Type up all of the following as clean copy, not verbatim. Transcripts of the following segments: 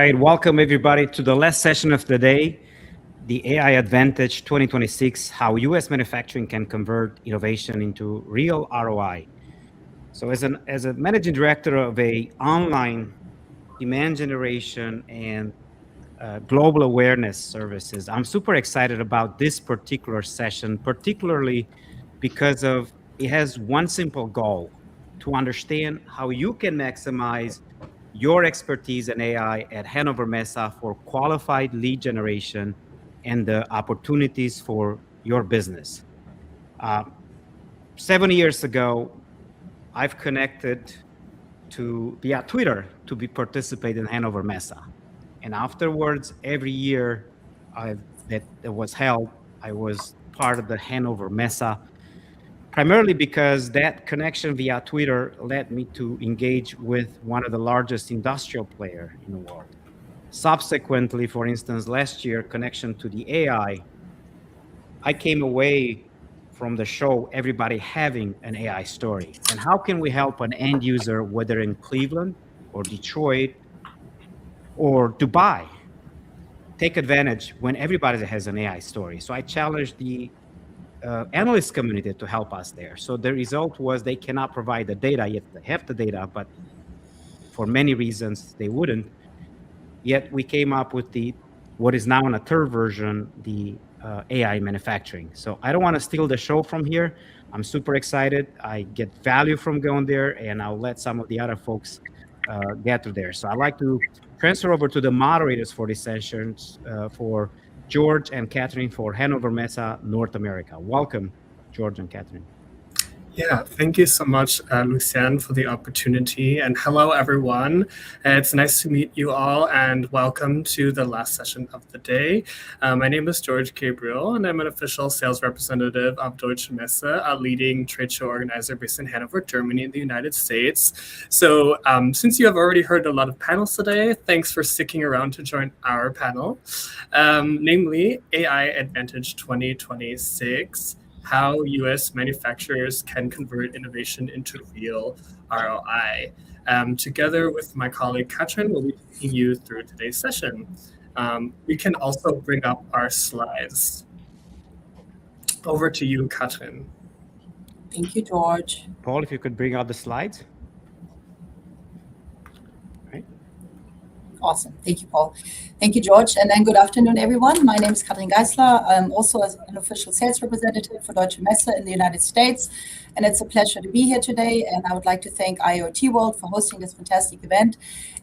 right, welcome everybody to the last session of the day, the AI Advantage 2026, how US manufacturing can convert innovation into real ROI. So as a managing director of a online demand generation and global awareness services, I'm super excited about this particular session, particularly because of it has one simple goal: to understand how you can maximize your expertise in AI at Hannover Messe for qualified lead generation and the opportunities for your business. 7 years ago, I've connected to via Twitter to be participate in Hannover Messe, and afterwards, every year that was held, I was part of the Hannover Messe, primarily because that connection via Twitter led me to engage with one of the largest industrial player in the world. Subsequently, for instance, last year, connection to the AI, I came away from the show, everybody having an AI story. And how can we help an end user, whether in Cleveland or Detroit or Dubai, take advantage when everybody has an AI story? So I challenged the analyst community to help us there. So the result was they cannot provide the data, yet they have the data, but for many reasons they wouldn't. Yet we came up with what is now in a third version, the AI manufacturing. So I don't want to steal the show from here. I'm super excited. I get value from going there, and I'll let some of the other folks get to there. So I'd like to transfer over to the moderators for these sessions for George and Catherine for Hannover Messe North America. Welcome, George and Catherine. Yeah, thank you so much, Lucien, for the opportunity. And hello, everyone. It's nice to meet you all, and welcome to the last session of the day. My name is George Gabriel, and I'm an official sales representative of Deutsche Messe, a leading trade show organizer based in Hanover, Germany, in the United States. So since you have already heard a lot of panels today, thanks for sticking around to join our panel, namely AI Advantage 2026. How US manufacturers can convert innovation into real ROI. Together with my colleague Katrin, we'll be taking you through today's session. We can also bring up our slides. Over to you, Katrin. Thank you, George. Paul, if you could bring out the slides. Awesome. Thank you, Paul. Thank you, George. And then good afternoon, everyone. My name is Katrin Geisler. I'm also an official sales representative for Deutsche Messe in the United States. And it's a pleasure to be here today. And I would like to thank IoT World for hosting this fantastic event.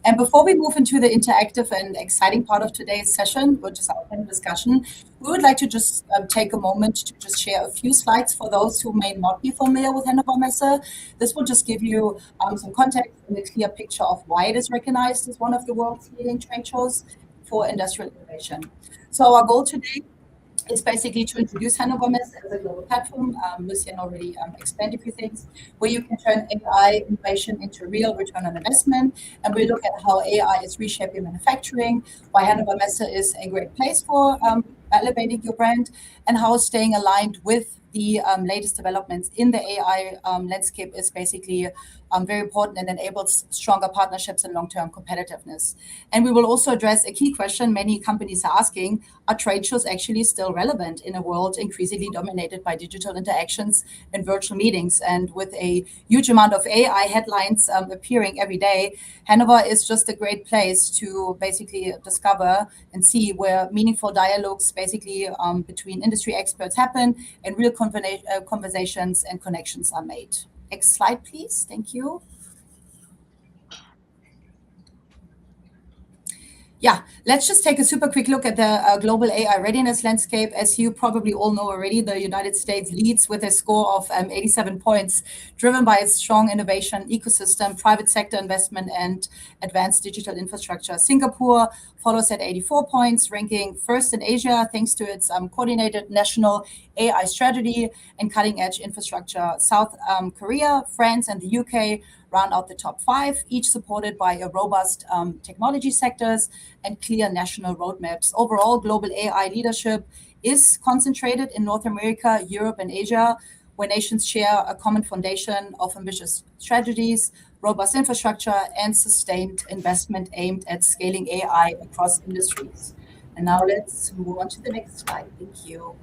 And before we move into the interactive and exciting part of today's session, which is our panel discussion, we would like to just take a moment to just share a few slides for those who may not be familiar with Hannover Messe. This will just give you some context and a clear picture of why it is recognized as one of the world's leading trade shows for industrial innovation. So our goal today is basically to introduce Hannover Messe as a global platform. Lucien already explained a few things, where you can turn AI innovation into real return on investment. And we look at how AI is reshaping manufacturing, why Hannover Messe is a great place for elevating your brand, and how staying aligned with the latest developments in the AI landscape is basically very important and enables stronger partnerships and long-term competitiveness. And we will also address a key question many companies are asking: are trade shows actually still relevant in a world increasingly dominated by digital interactions and virtual meetings? And with a huge amount of AI headlines appearing every day, Hanover is just a great place to basically discover and see where meaningful dialogues basically between industry experts happen and real conversations and connections are made. Next slide, please. Thank you. Yeah, let's just take a super quick look at the global AI readiness landscape. As you probably all know already, the United States leads with a score of 87 points, driven by its strong innovation ecosystem, private sector investment, and advanced digital infrastructure. Singapore follows at 84 points, ranking first in Asia thanks to its coordinated national AI strategy and cutting-edge infrastructure. South Korea, France, and the UK round out the top 5, each supported by a robust technology sectors and clear national roadmaps. Overall, global AI leadership is concentrated in North America, Europe, and Asia, where nations share a common foundation of ambitious strategies, robust infrastructure, and sustained investment aimed at scaling AI across industries. And now let's move on to the next slide. Thank you.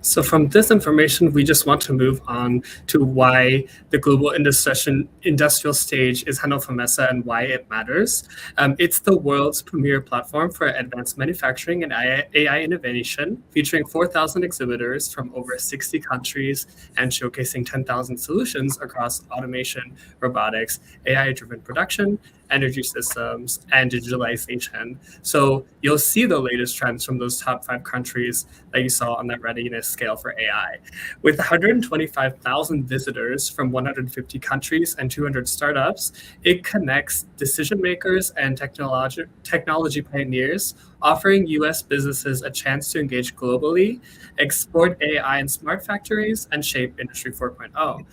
So from this information, we just want to move on to why the global industrial stage is Hannover Messe and why it matters. It's the world's premier platform for advanced manufacturing and AI innovation, featuring 4,000 exhibitors from over 60 countries and showcasing 10,000 solutions across automation, robotics, AI-driven production, energy systems, and digitalization. So you'll see the latest trends from those top 5 countries that you saw on that readiness scale for AI. With 125,000 visitors from 150 countries and 200 startups, it connects decision makers and technology pioneers, offering US businesses a chance to engage globally, export AI in smart factories, and shape Industry 4.0.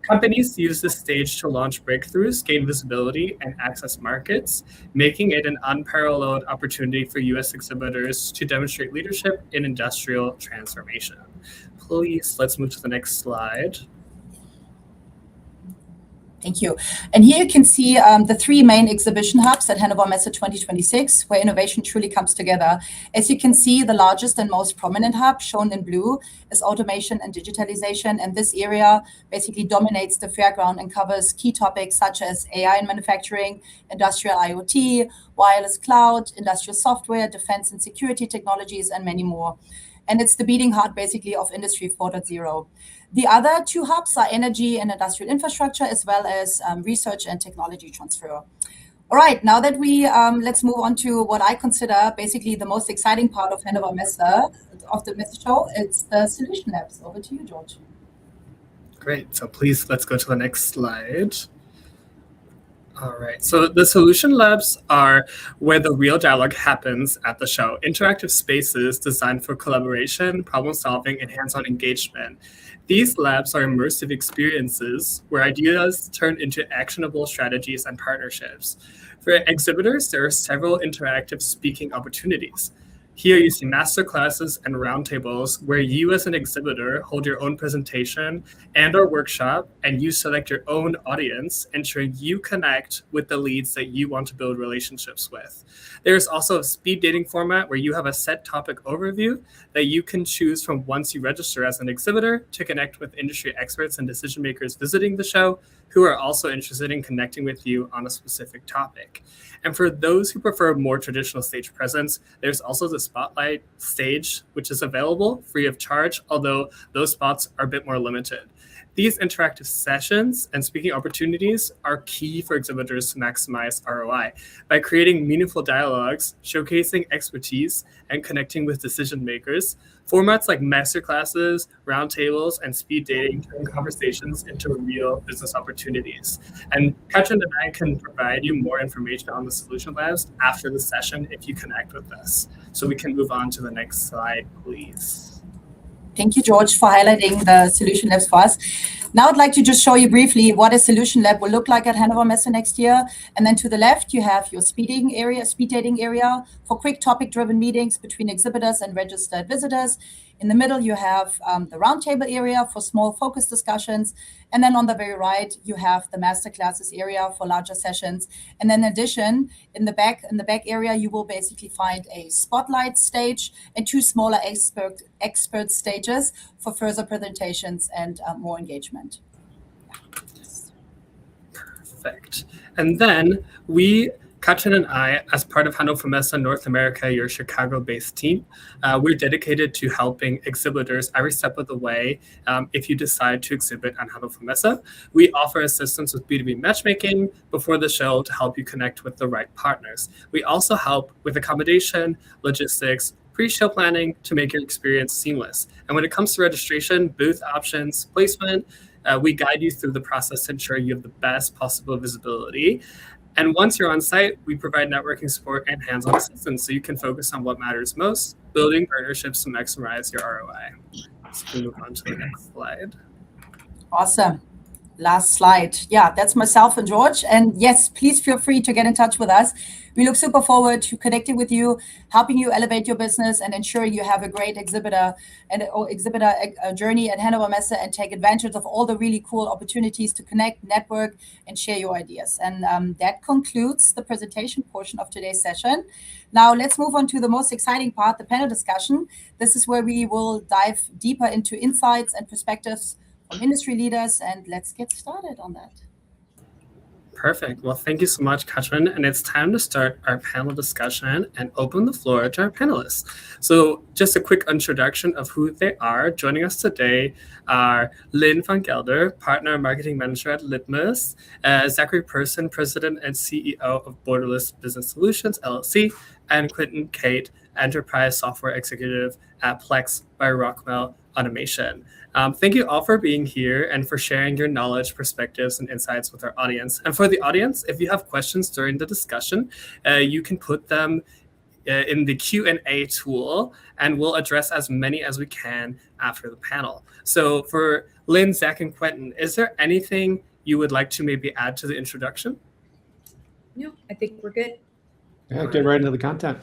Companies use this stage to launch breakthroughs, gain visibility, and access markets, making it an unparalleled opportunity for US exhibitors to demonstrate leadership in industrial transformation. Please, let's move to the next slide. Thank you. And here you can see the 3 main exhibition hubs at Hannover Messe 2026, where innovation truly comes together. As you can see, the largest and most prominent hub, shown in blue, is automation and digitalization. And this area basically dominates the fairground and covers key topics such as AI in manufacturing, industrial IoT, wireless cloud, industrial software, defense and security technologies, and many more. And it's the beating heart, basically, of Industry 4.0. The other 2 hubs are energy and industrial infrastructure, as well as research and technology transfer. All right, now that let's move on to what I consider basically the most exciting part of Hannover Messe, of the Messe show. It's the solution labs. Over to you, George. Great. So please, let's go to the next slide. All right, so the solution labs are where the real dialogue happens at the show. Interactive spaces designed for collaboration, problem solving, and hands-on engagement. These labs are immersive experiences where ideas turn into actionable strategies and partnerships. For exhibitors, there are several interactive speaking opportunities. Here you see masterclasses and roundtables where you as an exhibitor hold your own presentation and or workshop, and you select your own audience, ensuring you connect with the leads that you want to build relationships with. There's also a speed dating format where you have a set topic overview that you can choose from once you register as an exhibitor to connect with industry experts and decision makers visiting the show who are also interested in connecting with you on a specific topic. And for those who prefer more traditional stage presence, there's also the Spotlight stage, which is available free of charge, although those spots are a bit more limited. These interactive sessions and speaking opportunities are key for exhibitors to maximize ROI. By creating meaningful dialogues, showcasing expertise, and connecting with decision makers, formats like masterclasses, roundtables, and speed dating turn conversations into real business opportunities. And Katrin and I can provide you more information on the Solution Labs after the session if you connect with us. So we can move on to the next slide, please. Thank you, George, for highlighting the solution labs for us. Now I'd like to just show you briefly what a solution lab will look like at Hannover Messe next year. And then to the left, you have your speed dating area for quick topic-driven meetings between exhibitors and registered visitors. In the middle, you have the roundtable area for small focus discussions. And then on the very right, you have the masterclasses area for larger sessions. And then in addition, in the back area, you will basically find a spotlight stage and 2 smaller expert stages for further presentations and more engagement. Perfect. And then Katrin and I, as part of Hannover Messe North America, your Chicago-based team, we're dedicated to helping exhibitors every step of the way if you decide to exhibit on Hannover Messe. We offer assistance with B2B matchmaking before the show to help you connect with the right partners. We also help with accommodation, logistics, pre-show planning to make your experience seamless. And when it comes to registration, booth options, placement, we guide you through the process to ensure you have the best possible visibility. And once you're on site, we provide networking support and hands-on assistance so you can focus on what matters most, building partnerships to maximize your ROI. So we move on to the next slide. Awesome. last slide. Yeah, that's myself and George. And yes, please feel free to get in touch with us. We look super forward to connecting with you, helping you elevate your business, and ensuring you have a great exhibitor journey at Hannover Messe and take advantage of all the really cool opportunities to connect, network, and share your ideas. And that concludes the presentation portion of today's session. Now let's move on to the most exciting part, the panel discussion. This is where we will dive deeper into insights and perspectives from industry leaders, and let's get started on that. Perfect. Well, thank you so much, Katrin. And it's time to start our panel discussion and open the floor to our panelists. So just a quick introduction of who they are. Joining us today are Lynn van Gelder, Partner Marketing Manager at Litmus, Zachary Person, President and CEO of Borderless Business Solutions, LLC, and Quentin Kate, Enterprise Software Executive at Plex by Rockwell Automation. Thank you all for being here and for sharing your knowledge, perspectives, and insights with our audience. And for the audience, if you have questions during the discussion, you can put them in the Q&A tool, and we'll address as many as we can after the panel. So for Lynn, Zach, and Quentin, is there anything you would like to maybe add to the introduction? No, I think we're good. Yeah, get right into the content.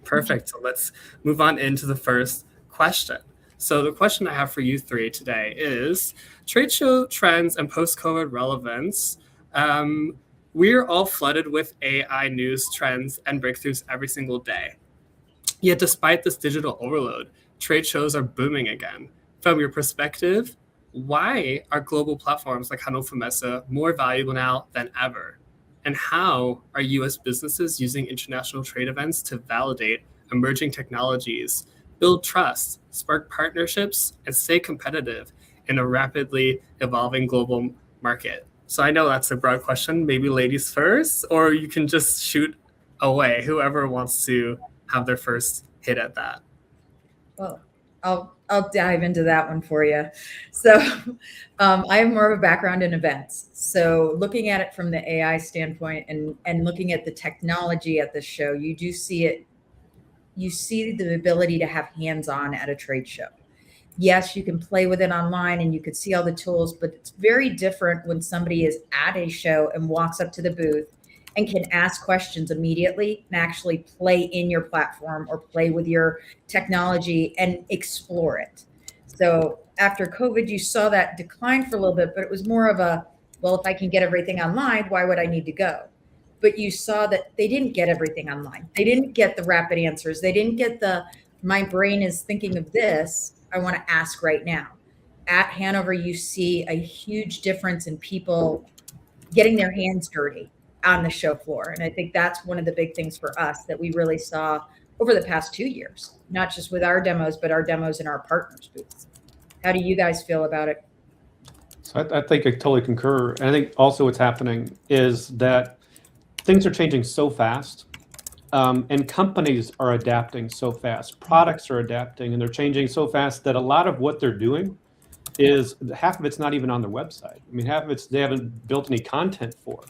Perfect. So let's move on into the first question. So the question I have for you three today is trade show trends and post-COVID relevance. We're all flooded with AI news trends and breakthroughs every single day. Yet despite this digital overload, trade shows are booming again. From your perspective, why are global platforms like Hannover Messe more valuable now than ever? And how are US businesses using international trade events to validate emerging technologies, build trust, spark partnerships, and stay competitive in a rapidly evolving global market? So I know that's a broad question, maybe ladies first, or you can just shoot away, whoever wants to have their first hit at that. Well, I'll dive into that one for you. So I have more of a background in events. So looking at it from the AI standpoint and looking at the technology at the show, you do see it. You see the ability to have hands-on at a trade show. Yes, you can play with it online and you could see all the tools, but it's very different when somebody is at a show and walks up to the booth and can ask questions immediately and actually play in your platform or play with your technology and explore it. So after COVID, you saw that decline for a little bit, but it was more of a, well, if I can get everything online, why would I need to go? But you saw that they didn't get everything online. They didn't get the rapid answers. They didn't get the, my brain is thinking of this, I want to ask right now. At Hanover, you see a huge difference in people getting their hands dirty on the show floor. And I think that's one of the big things for us that we really saw over the past 2 years, not just with our demos, but our demos in our partners' booths. How do you guys feel about it? So I think I totally concur. And I think also what's happening is that things are changing so fast, and companies are adapting so fast. Products are adapting, and they're changing so fast that a lot of what they're doing is half of it's not even on their website. I mean, half of it's they haven't built any content for.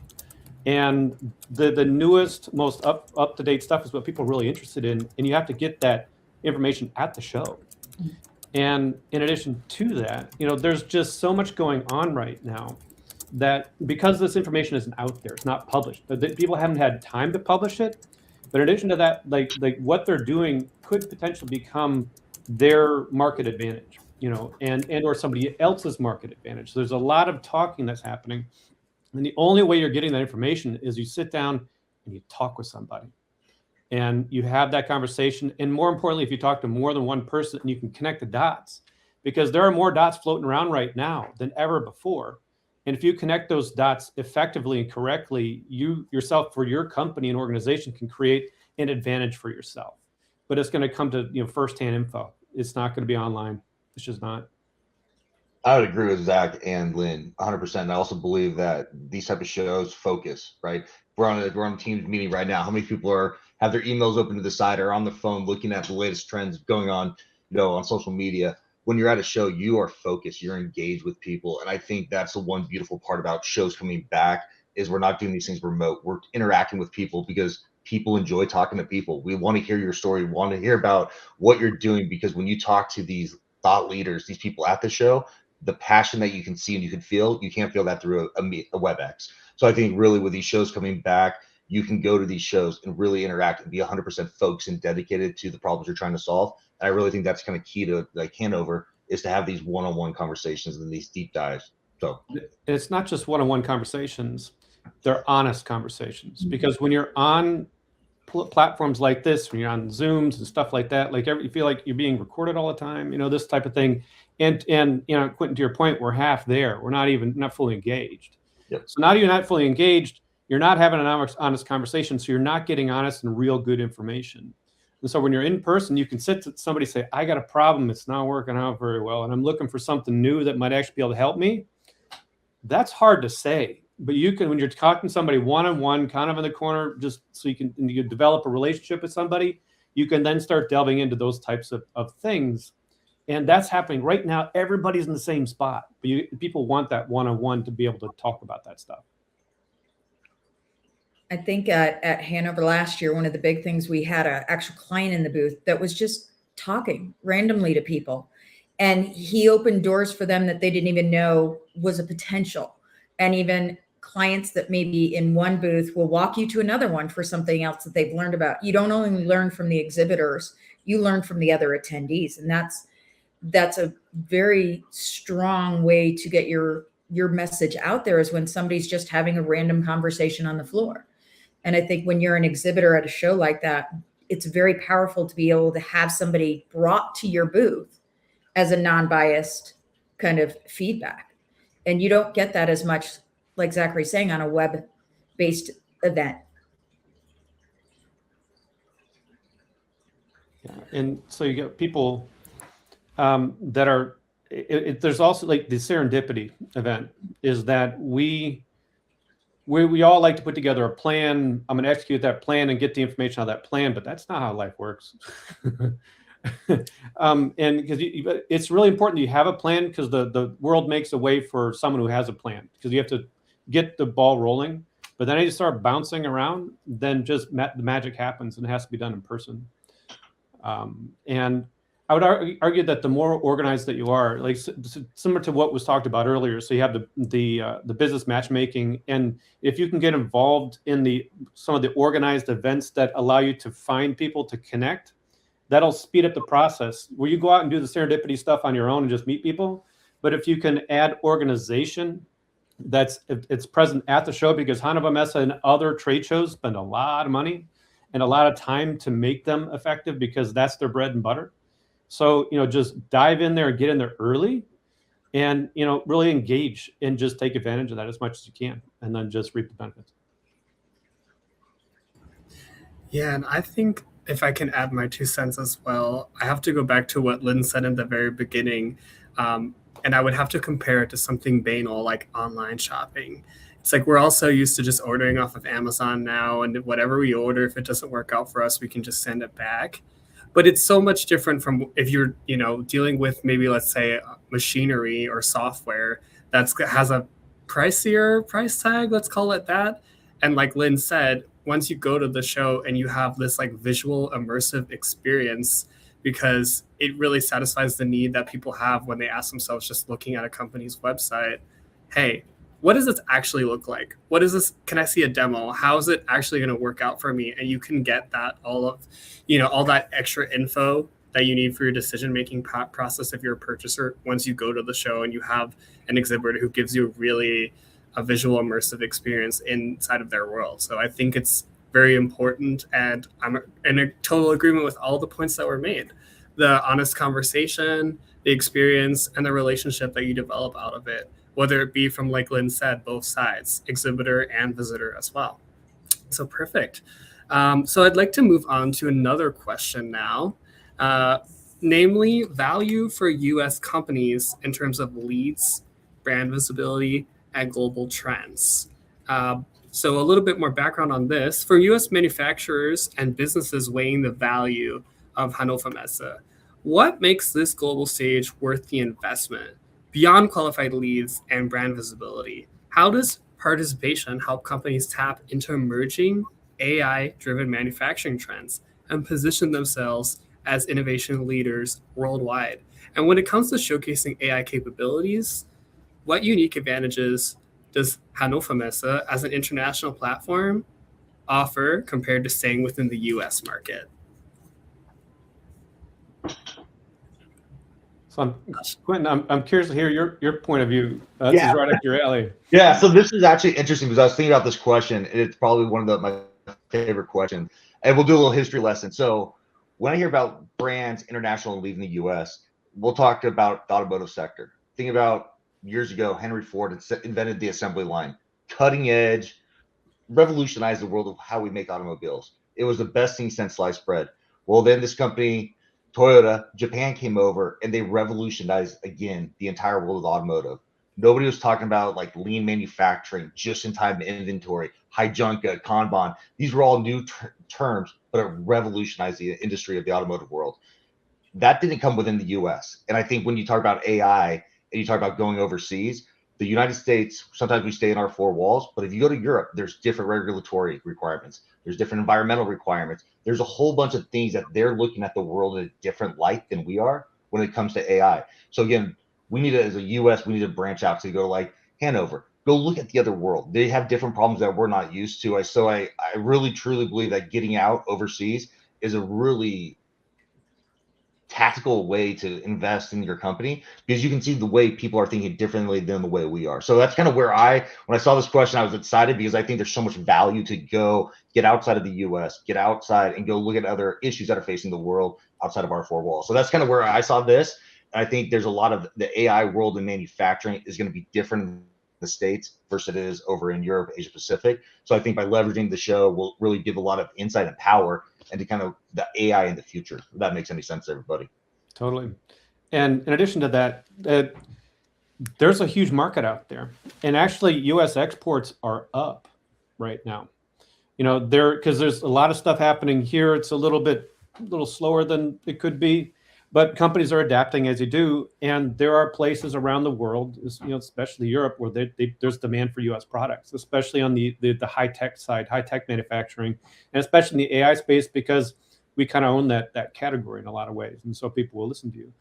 And the newest, most up-to-date stuff is what people are really interested in, and you have to get that information at the show. And in addition to that, you know, there's just so much going on right now that because this information isn't out there, it's not published. People haven't had time to publish it. But in addition to that, like what they're doing could potentially become their market advantage, you know, and or somebody else's market advantage. So there's a lot of talking that's happening. And the only way you're getting that information is you sit down and you talk with somebody. And you have that conversation. And more importantly, if you talk to more than one person, you can connect the dots, because there are more dots floating around right now than ever before. And if you connect those dots effectively and correctly, you yourself, for your company and organization, can create an advantage for yourself. But it's going to come to, you know, firsthand info. It's not going to be online. It's just not. I would agree with Zach and Lynn 100%. And I also believe that these type of shows focus, right? We're on a Teams meeting right now. How many people have their emails open to the side or on the phone looking at the latest trends going on, you know, on social media? When you're at a show, you are focused, you're engaged with people. And I think that's the one beautiful part about shows coming back is we're not doing these things remote. We're interacting with people because people enjoy talking to people. We want to hear your story, want to hear about what you're doing, because when you talk to these thought leaders, these people at the show, the passion that you can see and you can feel, you can't feel that through a WebEx. So I think really with these shows coming back, you can go to these shows and really interact and be 100% focused and dedicated to the problems you're trying to solve. And I really think that's kind of key to like Hanover, is to have these one-on-one conversations and these deep dives. So it's not just one-on-one conversations, they're honest conversations, because when you're on platforms like this, when you're on Zooms and stuff like that, like you feel like you're being recorded all the time, this type of thing. And Quentin, to your point, we're half there. We're not fully engaged. Yep. So now you're not fully engaged. You're not having an honest conversation. So you're not getting honest and real good information. And so when you're in person, you can sit to somebody, say, I got a problem. It's not working out very well. And I'm looking for something new that might actually be able to help me. That's hard to say. But you can, when you're talking to somebody one-on-one, kind of in the corner, just so you can develop a relationship with somebody, you can then start delving into those types of things. And that's happening right now. Everybody's in the same spot. But people want that one-on-one to be able to talk about that stuff. I think at Hanover last year, one of the big things, we had an actual client in the booth that was just talking randomly to people. And he opened doors for them that they didn't even know was a potential. And even clients that maybe in one booth will walk you to another one for something else that they've learned about. You don't only learn from the exhibitors, you learn from the other attendees. And that's a very strong way to get your message out there, is when somebody's just having a random conversation on the floor. And I think when you're an exhibitor at a show like that, it's very powerful to be able to have somebody brought to your booth as a non-biased kind of feedback. And you don't get that as much, like Zachary's saying, on a web-based event. Yeah. And so you get people that are, there's also like the serendipity event, is that we all like to put together a plan. I'm going to execute that plan and get the information on that plan, but that's not how life works. And because it's really important that you have a plan, because the world makes a way for someone who has a plan, because you have to get the ball rolling. But then you start bouncing around, then just the magic happens, and it has to be done in person. And I would argue that the more organized that you are, like similar to what was talked about earlier, so you have the business matchmaking, and if you can get involved in some of the organized events that allow you to find people to connect, that'll speed up the process. Where you go out and do the serendipity stuff on your own and just meet people, but if you can add organization it's present at the show, because HANNOVER MESSE and other trade shows spend a lot of money and a lot of time to make them effective, because that's their bread and butter. So, just dive in there and get in there early, and, really engage and just take advantage of that as much as you can, and then just reap the benefits. Yeah, and I think if I can add my 2 cents as well, I have to go back to what Lynn said in the very beginning. And I would have to compare it to something banal like online shopping. It's like we're all so used to just ordering off of Amazon now, and whatever we order, if it doesn't work out for us, we can just send it back. But it's so much different from if you're, dealing with maybe, let's say, machinery or software that has a pricier price tag, let's call it that. And like Lynn said, once you go to the show and you have this like visual immersive experience, because it really satisfies the need that people have when they ask themselves, just looking at a company's website, hey, what does this actually look like? What is this? Can I see a demo? How is it actually going to work out for me? And you can get that all that extra info that you need for your decision-making process if you're a purchaser once you go to the show and you have an exhibitor who gives you really a visual immersive experience inside of their world. So I think it's very important, and I'm in a total agreement with all the points that were made. The honest conversation, the experience, and the relationship that you develop out of it, whether it be from, like Lynn said, both sides, exhibitor and visitor as well. So perfect. So I'd like to move on to another question now, namely value for US companies in terms of leads, brand visibility, and global trends. So a little bit more background on this. For US manufacturers and businesses weighing the value of HANNOVER MESSE, what makes this global stage worth the investment? Beyond qualified leads and brand visibility, how does participation help companies tap into emerging AI-driven manufacturing trends and position themselves as innovation leaders worldwide. And when it comes to showcasing AI capabilities, what unique advantages does HANNOVER MESSE as an international platform offer compared to staying within the US market? So Quentin, I'm curious to hear your point of view. This Yeah. is right up your alley. Yeah, so this is actually interesting because I was thinking about this question, and it's probably one of my favorite questions. And we'll do a little history lesson. So when I hear about brands international and leaving the US, we'll talk about the automotive sector. Think about years ago, Henry Ford invented the assembly line, cutting edge, revolutionized the world of how we make automobiles. It was the best thing since sliced bread. Well, then this company, Toyota, Japan came over and they revolutionized again the entire world of automotive. Nobody was talking about like lean manufacturing, just in time inventory, Hijunka, Kanban. These were all new terms, but it revolutionized the industry of the automotive world. That didn't come within the US. And I think when you talk about AI and you talk about going overseas, the United States, sometimes we stay in our four walls, but if you go to Europe, there's different regulatory requirements. There's different environmental requirements. There's a whole bunch of things that they're looking at the world in a different light than we are when it comes to AI. So again, we need to, as a US, we need to branch out to go like Hanover, go look at the other world. They have different problems that we're not used to. I really truly believe that getting out overseas is a really tactical way to invest in your company, because you can see the way people are thinking differently than the way we are. So that's kind of where when I saw this question, I was excited because I think there's so much value to go get outside of the US, get outside and go look at other issues that are facing the world outside of our four walls. So that's kind of where I saw this. And I think there's a lot of the AI world in manufacturing is going to be different in the States versus it is over in Europe, Asia Pacific. So I think by leveraging the show, we'll really give a lot of insight and power into kind of the AI in the future. If that makes any sense to everybody. Totally. And in addition to that, there's a huge market out there. And actually, US exports are up right now. You know, because there's a lot of stuff happening here. It's a little slower than it could be, but companies are adapting as you do. And there are places around the world, especially Europe, where there's demand for US products, especially on the high-tech side, high-tech manufacturing, and especially in the AI space, because we kind of own that category in a lot of ways. And so people will listen to you.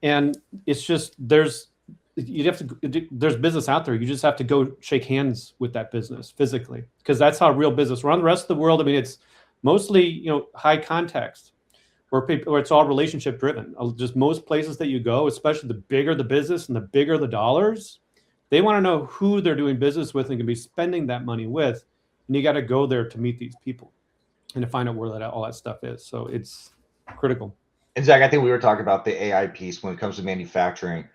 And it's just, there's business out there. You just have to go shake hands with that business physically, because that's how real business. Around the rest of the world, I mean, it's mostly, high context, where it's all relationship driven. Just most places that you go, especially the bigger the business and the bigger the dollars, they want to know who they're doing business with and can be spending that money with. And you got to go there to meet these people and to find out where all that stuff is. So it's critical. And Zach, I think we were talking about the AI piece when it comes to manufacturing.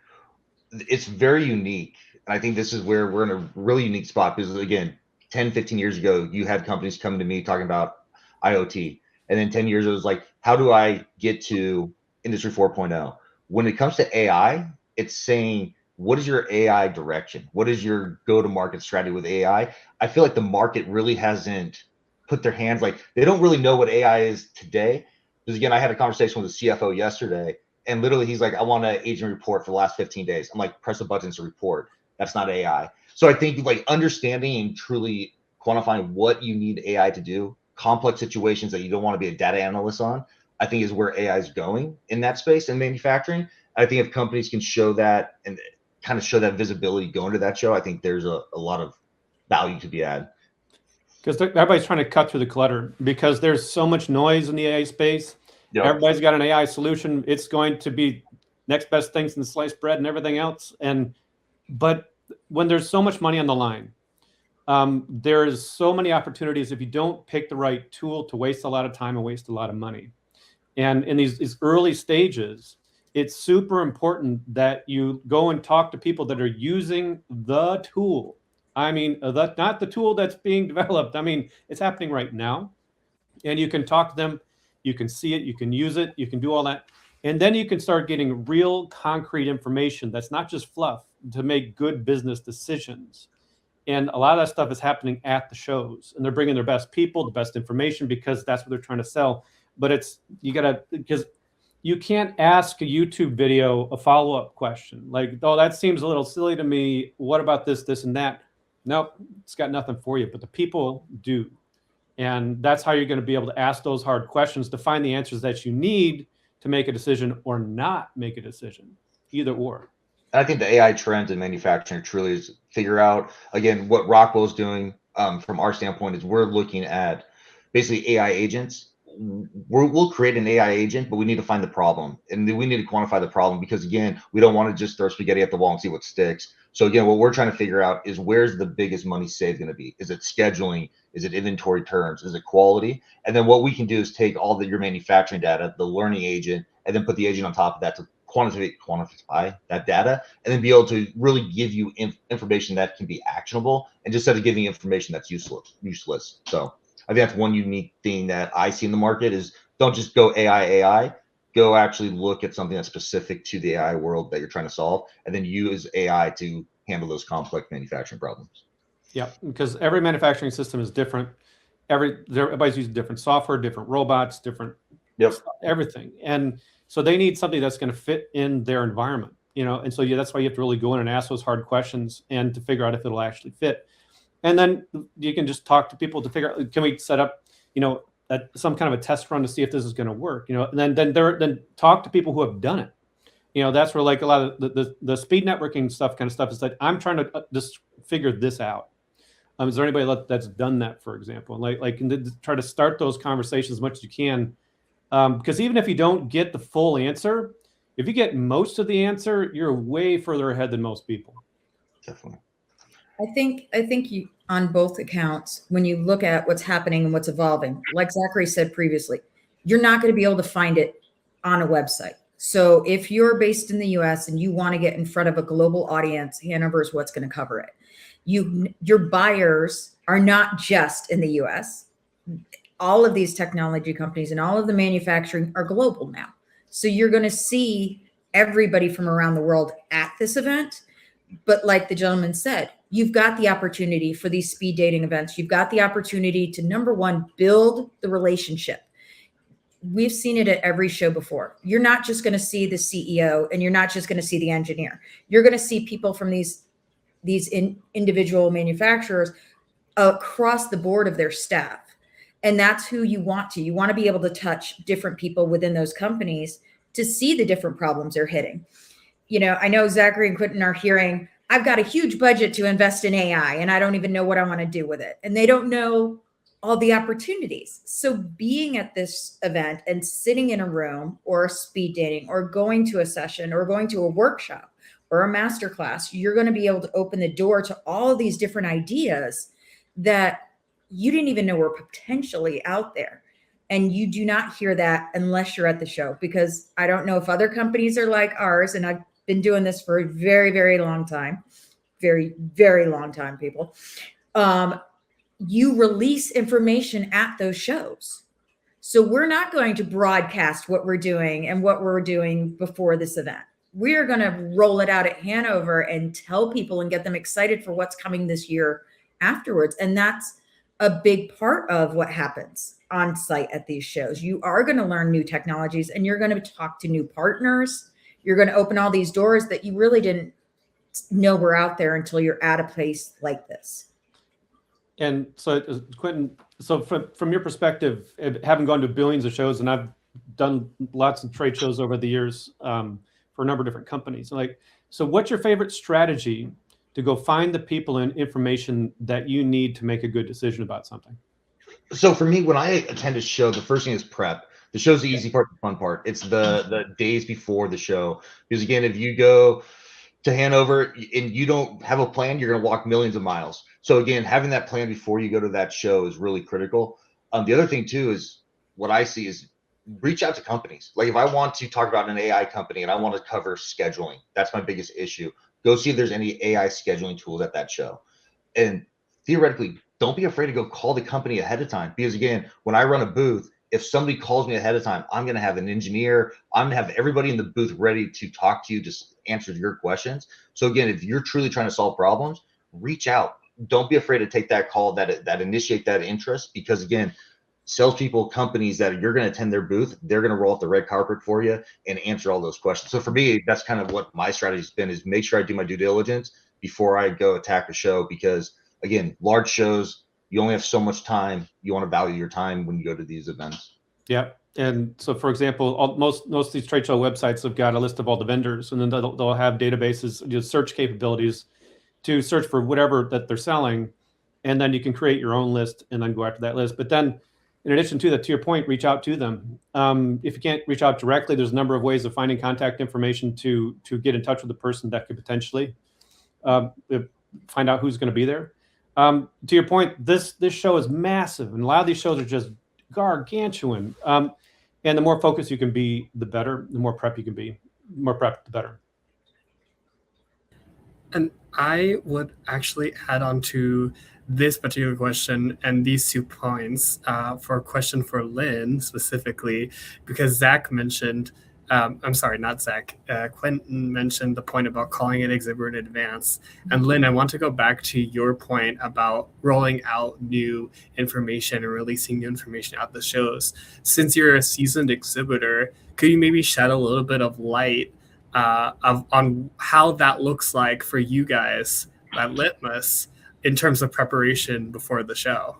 It's very unique. And I think this is where we're in a really unique spot, because again, 10, 15 years ago, you had companies coming to me talking about IoT. And then 10 years, it was like, how do I get to Industry 4.0? When it comes to AI, it's saying, what is your AI direction? What is your go-to-market strategy with AI? I feel like the market really hasn't put their hands, like they don't really know what AI is today. Because again, I had a conversation with the CFO yesterday, and literally he's like, I want an agent report for the last 15 days. I'm like, press the buttons to report. That's not AI. So I think like understanding and truly quantifying what you need AI to do, complex situations that you don't want to be a data analyst on, I think is where AI is going in that space in manufacturing. I think if companies can show that and kind of show that visibility going to that show, I think there's a lot of value to be had. Because everybody's trying to cut through the clutter, because there's so much noise in the AI space. Yep. Everybody's got an AI solution. It's going to be next best things in sliced bread and everything else. But when there's so much money on the line, there's so many opportunities if you don't pick the right tool to waste a lot of time and waste a lot of money. And in these early stages, it's super important that you go and talk to people that are using the tool. I mean, not the tool that's being developed. I mean, it's happening right now. And you can talk to them, you can see it, you can use it, you can do all that. And then you can start getting real concrete information that's not just fluff to make good business decisions. And a lot of that stuff is happening at the shows. And they're bringing their best people, the best information, because that's what they're trying to sell. But because you can't ask a YouTube video a follow-up question. Like, oh, that seems a little silly to me. What about this, this, and that? Nope, it's got nothing for you, but the people do. And that's how you're going to be able to ask those hard questions to find the answers that you need to make a decision or not make a decision, either or. I think the AI trend in manufacturing truly is figure out, again, what Rockwell's doing from our standpoint is we're looking at basically AI agents. We'll create an AI agent, but we need to find the problem, and we need to quantify the problem, because again, we don't want to just throw spaghetti at the wall and see what sticks. So again, what we're trying to figure out is where's the biggest money saved going to be? Is it scheduling? Is it inventory turns? Is it quality? And then what we can do is take all your manufacturing data, the learning agent, and then put the agent on top of that to quantify that data, and then be able to really give you information that can be actionable, and just instead of giving information that's useless. So I think that's one unique thing that I see in the market is don't just go AI, go actually look at something that's specific to the AI world that you're trying to solve, and then use AI to handle those complex manufacturing problems. Yeah, because every manufacturing system is different. Everybody's using different software, different robots, different everything. And so they need something that's going to fit in their environment, and so that's why you have to really go in and ask those hard questions and to figure out if it'll actually fit. And then you can just talk to people to figure out, can we set up, some kind of a test run to see if this is going to work, and then talk to people who have done it. That's where like a lot of the speed networking stuff is like, I'm trying to just figure this out. Is there anybody that's done that, for example? And try to start those conversations as much as you can. Because even if you don't get the full answer, if you get most of the answer, you're way further ahead than most people. Definitely. I think you, on both accounts, when you look at what's happening and what's evolving, like Zachary said previously, you're not going to be able to find it on a website. So if you're based in the US and you want to get in front of a global audience, Hanover is what's going to cover it. Your buyers are not just in the US. All of these technology companies and all of the manufacturing are global now. So you're going to see everybody from around the world at this event. But like the gentleman said, you've got the opportunity for these speed dating events. You've got the opportunity to, number one, build the relationship. We've seen it at every show before. You're not just going to see the CEO and you're not just going to see the engineer. You're going to see people from these individual manufacturers across the board of their staff. And that's who you want to. You want to be able to touch different people within those companies to see the different problems they're hitting. I know Zachary and Quentin are hearing, I've got a huge budget to invest in AI and I don't even know what I want to do with it. And they don't know all the opportunities. So being at this event and sitting in a room or speed dating or going to a session or going to a workshop or a masterclass, you're going to be able to open the door to all of these different ideas that you didn't even know were potentially out there. And you do not hear that unless you're at the show, because I don't know if other companies are like ours. And I've been doing this for a very, very long time, very, very long time, people. You release information at those shows. So we're not going to broadcast what we're doing and what we're doing before this event. We're going to roll it out at Hanover and tell people and get them excited for what's coming this year afterwards. And that's a big part of what happens on site at these shows. You are going to learn new technologies and you're going to talk to new partners. You're going to open all these doors that you really didn't know were out there until you're at a place like this. And so, Quentin, so from your perspective, having gone to billions of shows, and I've done lots of trade shows over the years for a number of different companies. So what's your favorite strategy to go find the people and information that you need to make a good decision about something? So for me, when I attend a show, the first thing is prep. The show's the easy part, the fun part. It's the days before the show. Because again, if you go to Hanover and you don't have a plan, you're going to walk millions of miles. So again, having that plan before you go to that show is really critical. The other thing too is what I see is reach out to companies. Like if I want to talk about an AI company and I want to cover scheduling, that's my biggest issue. Go see if there's any AI scheduling tools at that show. And theoretically, don't be afraid to go call the company ahead of time. Because again, when I run a booth, if somebody calls me ahead of time, I'm going to have an engineer. I'm going to have everybody in the booth ready to talk to you, just answer your questions. So again, if you're truly trying to solve problems, reach out. Don't be afraid to take that call, that initiate that interest. Because again, salespeople, companies that you're going to attend their booth, they're going to roll out the red carpet for you and answer all those questions. So for me, that's kind of what my strategy has been, is make sure I do my due diligence before I go attack a show. Because again, large shows, You only have so much time. You want to value your time when you go to these events. Yeah. And so, for example, most of these trade show websites have got a list of all the vendors, and then they'll have databases, just search capabilities to search for whatever that they're selling, and then you can create your own list and then go after that list. But then, in addition to that, to your point, reach out to them. If you can't reach out directly, there's a number of ways of finding contact information to get in touch with the person that could potentially find out who's going to be there. To your point, this show is massive, and a lot of these shows are just gargantuan. And the more focused you can be, the better. The more prep you can be, the more prep, the better. And I would actually add on to this particular question and these 2 points for a question for Lynn specifically, because Zach mentioned, I'm sorry, not Zach, Quentin mentioned the point about calling it exhibitor in advance. And Lynn, I want to go back to your point about rolling out new information and releasing new information at the shows. Since you're a seasoned exhibitor, could you maybe shed a little bit of light on how that looks like for you guys at Litmus in terms of preparation before the show?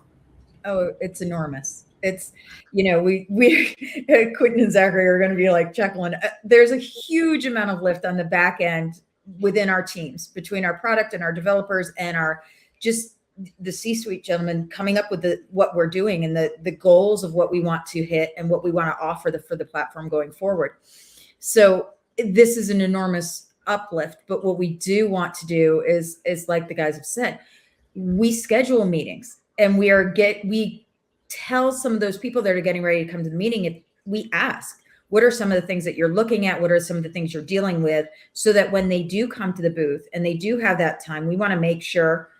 Oh, it's enormous. It's, we Quentin and Zachary are going to be like chuckling. There's a huge amount of lift on the back end within our teams, between our product and our developers and our just the C-suite gentlemen coming up with what we're doing and the goals of what we want to hit and what we want to offer for the platform going forward. So this is an enormous uplift, but what we do want to do is like the guys have said, we schedule meetings and we tell some of those people that are getting ready to come to the meeting, we ask, what are some of the things that you're looking at? What are some of the things you're dealing with? So that when they do come to the booth and they do have that time, we want to make sure,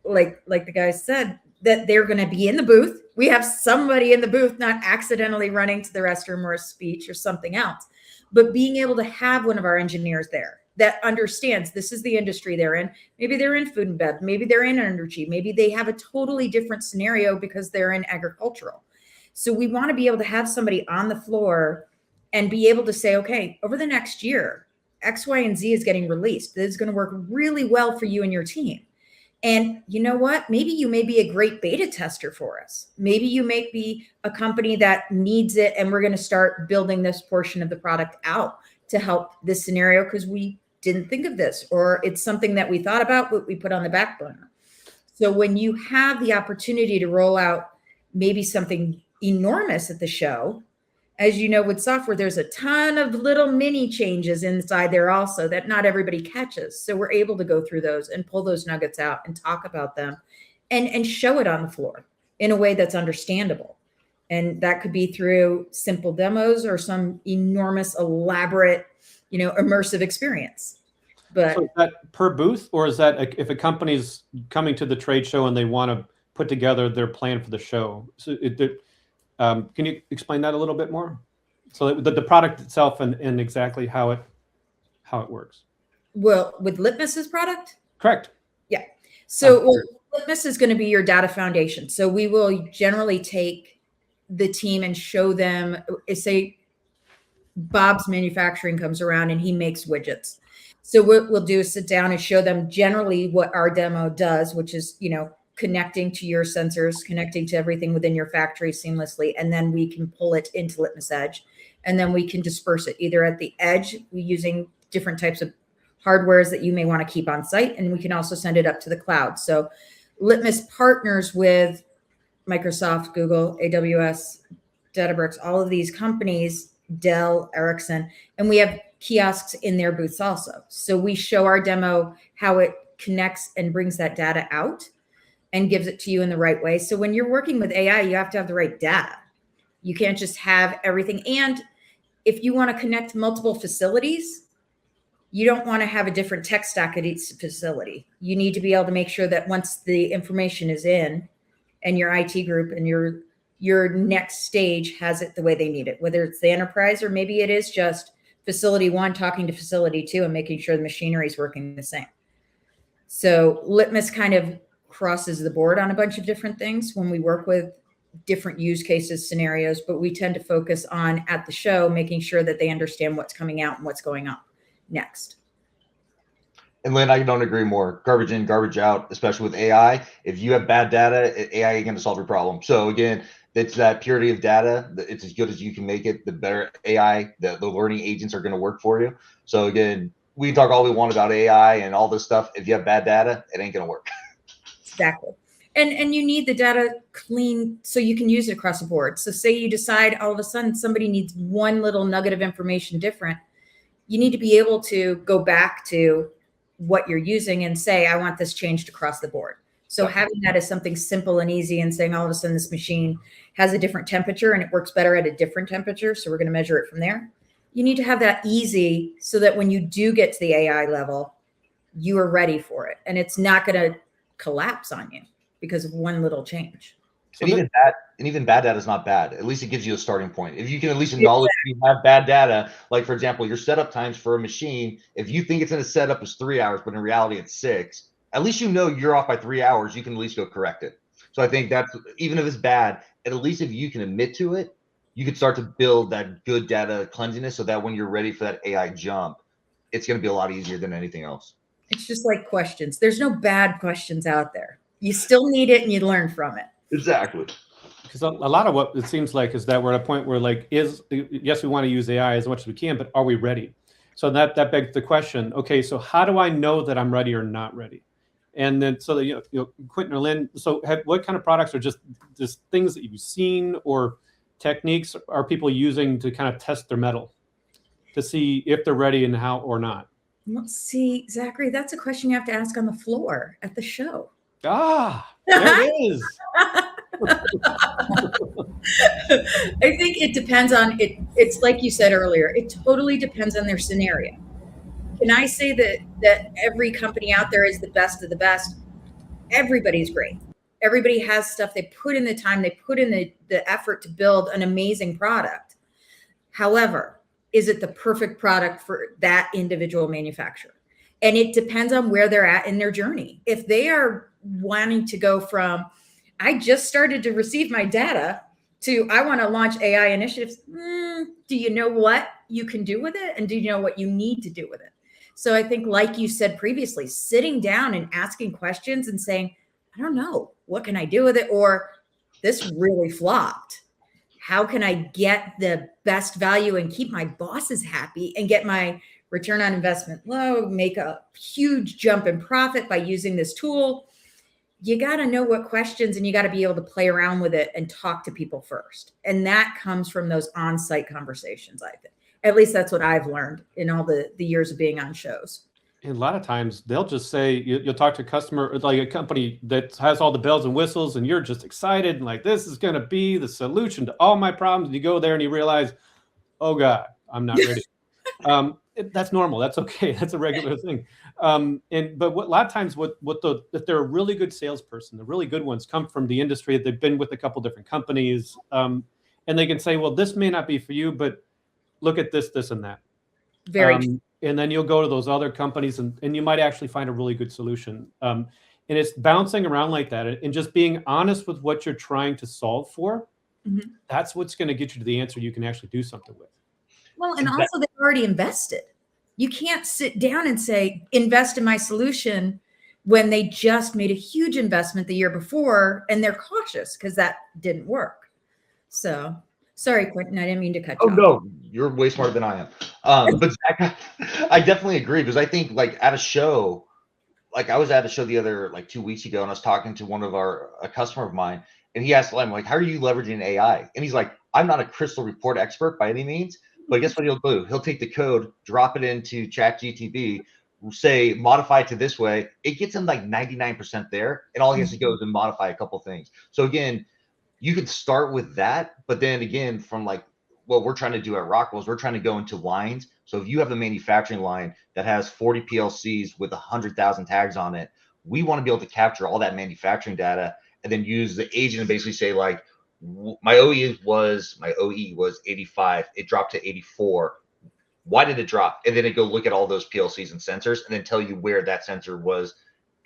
like the guys said, that they're going to be in the booth. We have somebody in the booth, not accidentally running to the restroom or a speech or something else, but being able to have one of our engineers there that understands this is the industry they're in. Maybe they're in food and bev, maybe they're in energy, maybe they have a totally different scenario because they're in agricultural. So we want to be able to have somebody on the floor and be able to say, okay, over the next year, X, Y, and Z is getting released. This is going to work really well for you and your team. And you know what? Maybe you may be a great beta tester for us. Maybe you may be a company that needs it, and we're going to start building this portion of the product out to help this scenario because we didn't think of this, or it's something that we thought about, but we put on the back burner. So when you have the opportunity to roll out maybe something enormous at the show, as you know, with software, there's a ton of little mini changes inside there also that not everybody catches. So we're able to go through those and pull those nuggets out and talk about them and show it on the floor in a way that's understandable. And that could be through simple demos or some enormous, elaborate, immersive experience. But so is that per booth, or is that if a company's coming to the trade show and they want to put together their plan for the show? So can you explain that a little bit more? So the product itself and exactly how it works. Well, with Litmus's product? Correct. Yeah. So Litmus is going to be your data foundation. So we will generally take the team and show them, say Bob's Manufacturing comes around and he makes widgets. So what we'll do is sit down and show them generally what our demo does, which is, connecting to your sensors, connecting to everything within your factory seamlessly. And then we can pull it into Litmus Edge. And then we can disperse it either at the edge, using different types of hardwares that you may want to keep on site. And we can also send it up to the cloud. So Litmus partners with Microsoft, Google, AWS, Databricks, all of these companies, Dell, Ericsson, and we have kiosks in their booths also. So we show our demo how it connects and brings that data out and gives it to you in the right way. So when you're working with AI, you have to have the right data. You can't just have everything. And if you want to connect multiple facilities, you don't want to have a different tech stack at each facility. You need to be able to make sure that once the information is in and your IT group and your next stage has it the way they need it, whether it's the enterprise or maybe it is just facility one talking to facility two and making sure the machinery is working the same. So Litmus kind of crosses the board on a bunch of different things when we work with different use cases, scenarios, but we tend to focus on at the show, making sure that they understand what's coming out and what's going on next. And Lynn, I don't agree more. Garbage in, garbage out, especially with AI. If you have bad data, AI ain't going to solve your problem. So again, it's that purity of data. It's as good as you can make it. The better AI, the learning agents are going to work for you. So again, we can talk all we want about AI and all this stuff. If you have bad data, it ain't going to work. Exactly. And you need the data clean so you can use it across the board. So say you decide all of a sudden somebody needs one little nugget of information different. You need to be able to go back to what you're using and say, I want this changed across the board. So having that as something simple and easy and saying all of a sudden this machine has a different temperature and it works better at a different temperature. So we're going to measure it from there. You need to have that easy so that when you do get to the AI level, you are ready for it. And it's not going to collapse on you because of one little change. And even bad data is not bad. At least it gives you a starting point. If you can at least acknowledge you have bad data, like for example, your setup times for a machine, if you think it's going to set up as 3 hours, but in reality it's 6, at least you know you're off by 3 hours. You can at least go correct it. So I think that's, even if it's bad, at least if you can admit to it, you can start to build that good data cleanliness so that when you're ready for that AI jump, it's going to be a lot easier than anything else. It's just like questions. There's no bad questions out there. You still need it and you learn from it. Exactly. Because a lot of what it seems like is that we're at a point where like, yes, we want to use AI as much as we can, but are we ready? So that begs the question, okay, so how do I know that I'm ready or not ready? And then so that, you know, Quentin or Lynn, so what kind of products are just things that you've seen or techniques are people using to kind of test their mettle to see if they're ready and how or not? Well, see, Zachary, that's a question you have to ask on the floor at the show. Ah, there it is. I think it depends on it. It's like you said earlier, it totally depends on their scenario. Can I say that every company out there is the best of the best? Everybody's great. Everybody has stuff. They put in the time, they put in the effort to build an amazing product. However, is it the perfect product for that individual manufacturer? And it depends on where they're at in their journey. If they are wanting to go from, I just started to receive my data, to I want to launch AI initiatives, do you know what you can do with it? And do you know what you need to do with it? So I think, like you said previously, sitting down and asking questions and saying, I don't know, what can I do with it? Or this really flopped. How can I get the best value and keep my bosses happy and get my return on investment low, make a huge jump in profit by using this tool? You got to know what questions, and you got to be able to play around with it and talk to people first. And that comes from those on-site conversations, I think. At least that's what I've learned in all the years of being on shows. And a lot of times they'll just say, you'll talk to a customer, like a company that has all the bells and whistles, and you're just excited and like, this is going to be the solution to all my problems. And you go there and you realize, oh God, I'm not ready. That's normal. That's okay. That's a regular thing. But a lot of times if they're a really good salesperson, the really good ones come from the industry. They've been with a couple different companies, and they can say, well, this may not be for you, but look at this, this, and that. Very true. And then you'll go to those other companies and you might actually find a really good solution. And it's bouncing around like that and just being honest with what you're trying to solve for. Mm-hmm. That's what's going to get you to the answer you can actually do something with. Well, and also they've already invested. You can't sit down and say, invest in my solution when they just made a huge investment the year before and they're cautious because that didn't work. So sorry, Quentin, I didn't mean to cut you off. No, you're way smarter than I am. But Zach, I definitely agree, because I think like at a show, like I was at a show the other, like 2 weeks ago, and I was talking to one of a customer of mine, and he asked, I'm like, how are you leveraging AI? And he's like, I'm not a crystal report expert by any means, but guess what he'll do? He'll take the code, drop it into ChatGPT, say, modify it to this way. It gets him like 99% there, and all he has to go is and modify a couple things. So again, you could start with that, but then again, from like what we're trying to do at Rockwell is we're trying to go into lines. So if you have a manufacturing line that has 40 PLCs with 100,000 tags on it, we want to be able to capture all that manufacturing data and then use the agent and basically say, like, my OE was 85, it dropped to 84. Why did it drop? And then it go look at all those PLCs and sensors and then tell you where that sensor was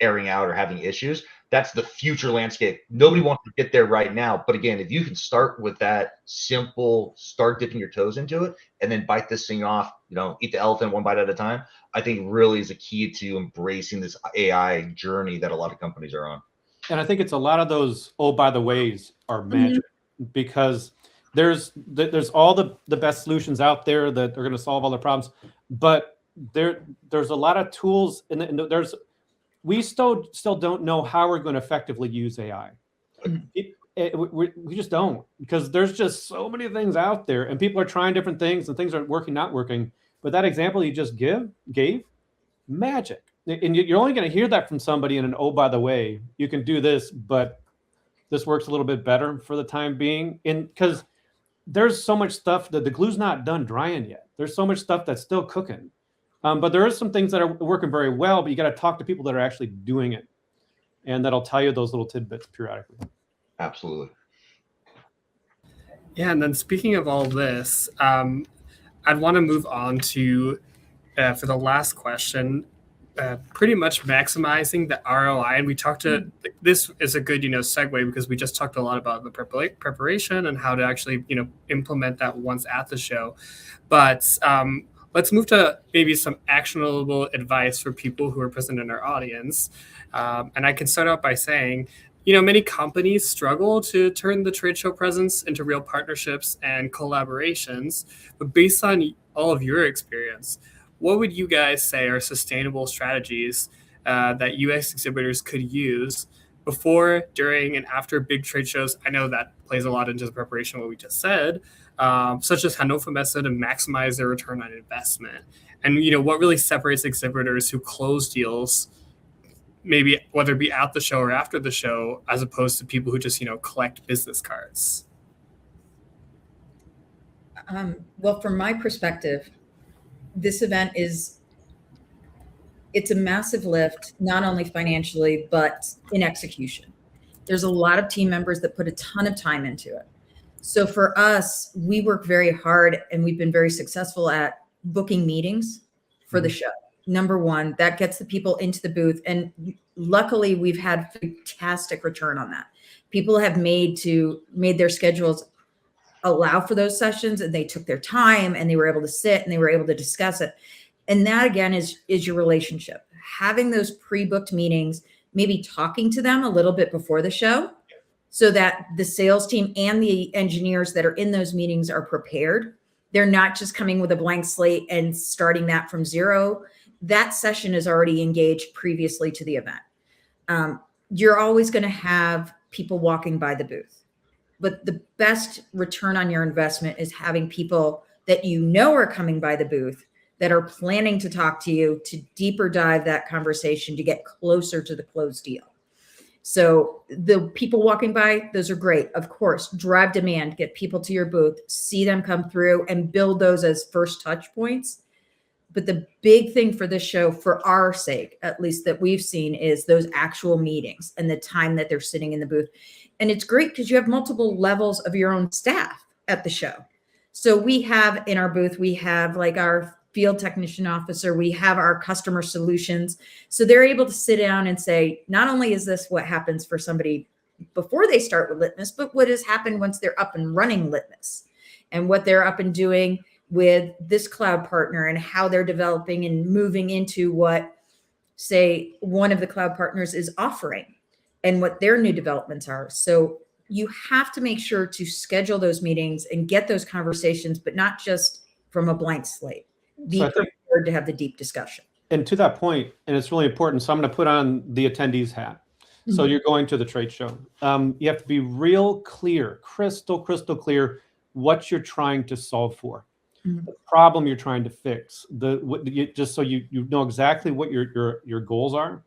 airing out or having issues. that's the future landscape. Nobody wants to get there right now. But again, if you can start with that simple, start dipping your toes into it, and then bite this thing off, eat the elephant one bite at a time, I think really is a key to embracing this AI journey that a lot of companies are on. And I think it's a lot of those, oh, by the ways are magic, because there's all the best solutions out there that are going to solve all the problems. But there's a lot of tools, and we still don't know how we're going to effectively use AI. We just don't, because there's just so many things out there, and people are trying different things, and things are working, not working. But that example you just gave, magic. And you're only going to hear that from somebody in an, oh, by the way, you can do this, but this works a little bit better for the time being. Because there's so much stuff that the glue's not done drying yet. There's so much stuff that's still cooking. But there is some things that are working very well, but you got to talk to people that are actually doing it. And that'll tell you those little tidbits periodically. Absolutely. Yeah, and then speaking of all this, I'd want to move on to, for the last question, pretty much maximizing the ROI. And we talked to, this is a good, segue, because we just talked a lot about the preparation and how to actually, implement that once at the show. But let's move to maybe some actionable advice for people who are present in our audience. And I can start out by saying, many companies struggle to turn the trade show presence into real partnerships and collaborations. But based on all of your experience, what would you guys say are sustainable strategies that UX exhibitors could use before, during, and after big trade shows? I know that plays a lot into the preparation of what we just said, such as HANNOVER MESSE, to maximize their return on investment. And what really separates exhibitors who close deals, maybe whether it be at the show or after the show, as opposed to people who just collect business cards? Well, from my perspective, this event it's a massive lift, not only financially, but in execution. There's a lot of team members that put a ton of time into it. So for us, we work very hard, and we've been very successful at booking meetings for the show. Number one, that gets the people into the booth. And luckily, we've had fantastic return on that. People have made their schedules allow for those sessions, and they took their time, and they were able to sit, and they were able to discuss it. And that, again, is your relationship. Having those pre-booked meetings, maybe talking to them a little bit before the show, so that the sales team and the engineers that are in those meetings are prepared. They're not just coming with a blank slate and starting that from zero. That session is already engaged previously to the event. You're always going to have people walking by the booth. But the best return on your investment is having people that are coming by the booth, that are planning to talk to you, to deeper dive that conversation, to get closer to the closed deal. So the people walking by, those are great. Of course, drive demand, get people to your booth, see them come through, and build those as first touch points. But the big thing for this show, for our sake, at least that we've seen, is those actual meetings and the time that they're sitting in the booth. And it's great because you have multiple levels of your own staff at the show. So we have in our booth, we have like our field technician officer, we have our customer solutions. So they're able to sit down and say, not only is this what happens for somebody before they start with Litmus, but what has happened once they're up and running Litmus, and what they're up and doing with this cloud partner, and how they're developing and moving into what, say, one of the cloud partners is offering, and what their new developments are. So you have to make sure to schedule those meetings and get those conversations, but not just from a blank slate. Be prepared to have the deep discussion. And to that point, and it's really important, so I'm going to put on the attendees hat. So you're going to the trade show. You have to be real clear, crystal clear, what you're trying to solve for, the problem you're trying to fix, just so you know exactly what your goals are.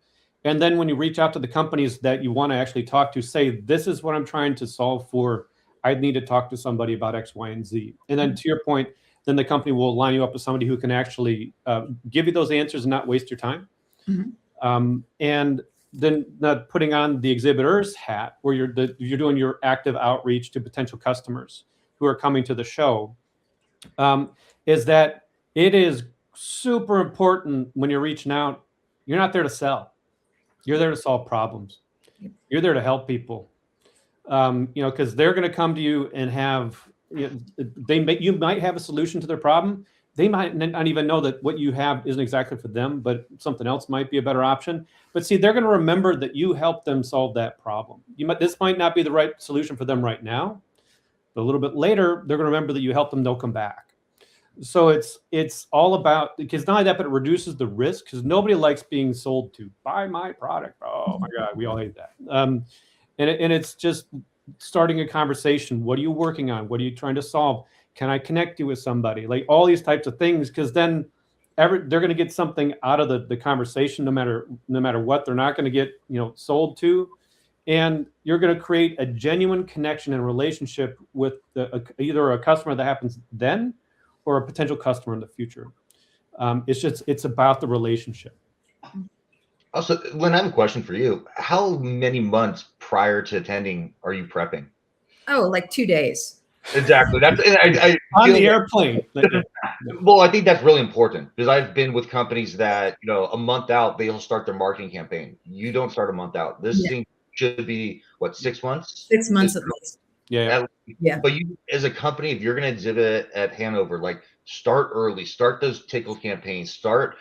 And then when you reach out to the companies that you want to actually talk to, say, this is what I'm trying to solve for. I need to talk to somebody about X, Y, and Z. And then to your point, then the company will line you up with somebody who can actually give you those answers and not waste your time. And then not putting on the exhibitor's hat, where you're doing your active outreach to potential customers who are coming to the show, is that it is super important when you're reaching out. You're not there to sell. You're there to solve problems. You're there to help people. Because they're going to come to you and have, you might have a solution to their problem. They might not even know that what you have isn't exactly for them, but something else might be a better option. But see, they're going to remember that you helped them solve that problem. This might not be the right solution for them right now, but a little bit later, they're going to remember that you helped them. They'll come back. So it's all about, because not only that, but it reduces the risk, because nobody likes being sold to. Buy my product. Oh my God, we all hate that. And it's just starting a conversation. What are you working on? What are you trying to solve? Can I connect you with somebody? Like all these types of things, because then they're going to get something out of the conversation, no matter what. They're not going to get sold to, and you're going to create a genuine connection and relationship with either a customer that happens then, or a potential customer in the future. It's about the relationship. Also, Lynn, I have a question for you. How many months prior to attending are you prepping? Oh, like 2 days. Exactly. That's I On the airplane. Well, I think that's really important, because I've been with companies that, a month out, they'll start their marketing campaign. You don't start a month out. This thing should be, what, 6 months? 6 months at least. Yeah. But you, as a company, if you're going to exhibit at Hanover, like, start early, start those tickle campaigns, start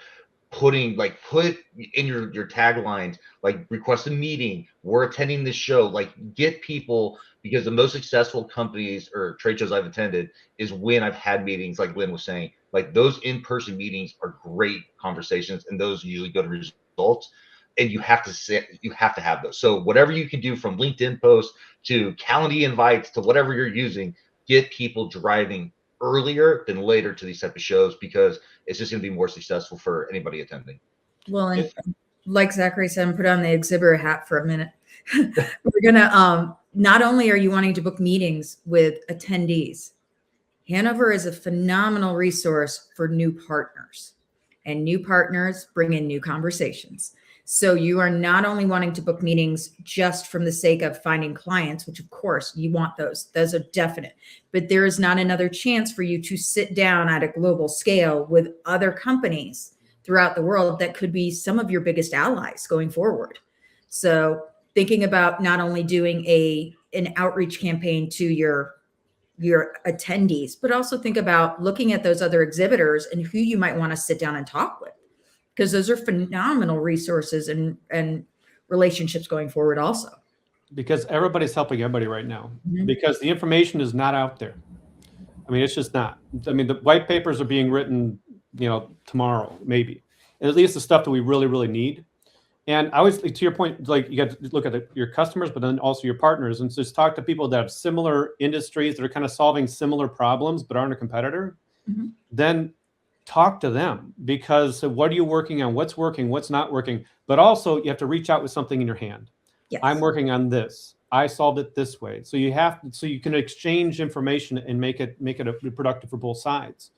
put in your taglines, like, request a meeting, we're attending this show, like, get people, because the most successful companies or trade shows I've attended is when I've had meetings, like Lynn was saying, like, those in-person meetings are great conversations, and those usually go to results. And you have to have those. So whatever you can do, from LinkedIn posts to calendar invites to whatever you're using, get people driving earlier than later to these type of shows, because it's just going to be more successful for anybody attending. Well, and like Zachary said, put on the exhibitor hat for a minute. We're going to, not only are you wanting to book meetings with attendees, Hanover is a phenomenal resource for new partners, and new partners bring in new conversations. So you are not only wanting to book meetings just from the sake of finding clients, which of course you want those are definite, but there is not another chance for you to sit down at a global scale with other companies throughout the world that could be some of your biggest allies going forward. So thinking about not only doing an outreach campaign to your attendees, but also think about looking at those other exhibitors and who you might want to sit down and talk with, because those are phenomenal resources and relationships going forward also. Because everybody's helping everybody right now, because the information is not out there. I mean, it's just not. I mean, the white papers are being written, tomorrow, maybe. And at least the stuff that we really, really need. And I always, to your point, like, you got to look at your customers, but then also your partners, and just talk to people that have similar industries that are kind of solving similar problems, but aren't a competitor. Then talk to them, because what are you working on? What's working? What's not working? But also you have to reach out with something in your hand. Yes. I'm working on this. I solved it this way. So you can exchange information and make it productive for both sides.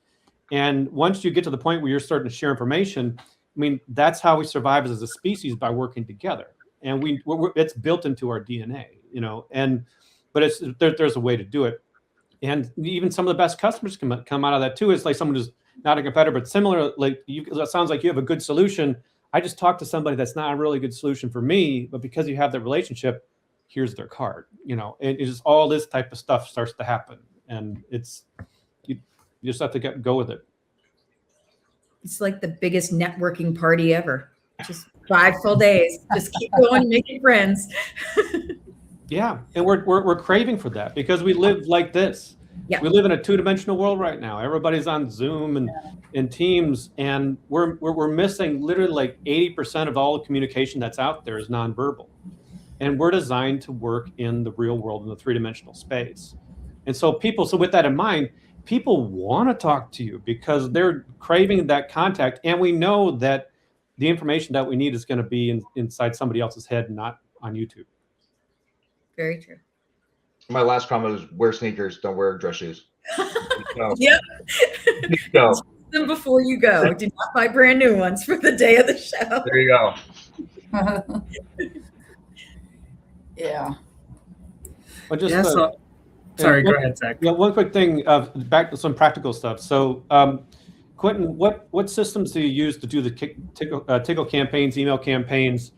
And once you get to the point where you're starting to share information, I mean, that's how we survive as a species, by working together. And it's built into our DNA, but there's a way to do it. And even some of the best customers come out of that too. It's like someone who's not a competitor, but similar, like it sounds like you have a good solution. I just talked to somebody that's not a really good solution for me, but because you have that relationship, here's their card, and it's just all this type of stuff starts to happen. And you just have to go with it. It's like the biggest networking party ever. Just 5 full days. Just keep going, making friends. Yeah, and we're craving for that, because we live like this. Yeah. We live in a 2-dimensional world right now. Everybody's on Zoom and Teams, and we're missing literally like 80% of all the communication that's out there is nonverbal. And we're designed to work in the real world, in the 3-dimensional space. And so with that in mind, people want to talk to you because they're craving that contact. And we know that the information that we need is going to be inside somebody else's head, not on YouTube. Very true. My last comment is, wear sneakers, don't wear dress shoes. Yep. Go. Use them before you go. Do not buy brand new ones for the day of the show. There you go. Yeah. But just sorry, go ahead, Zach. Yeah, one quick thing, back to some practical stuff. So, Quentin, what systems do you use to do the tickle campaigns, email campaigns,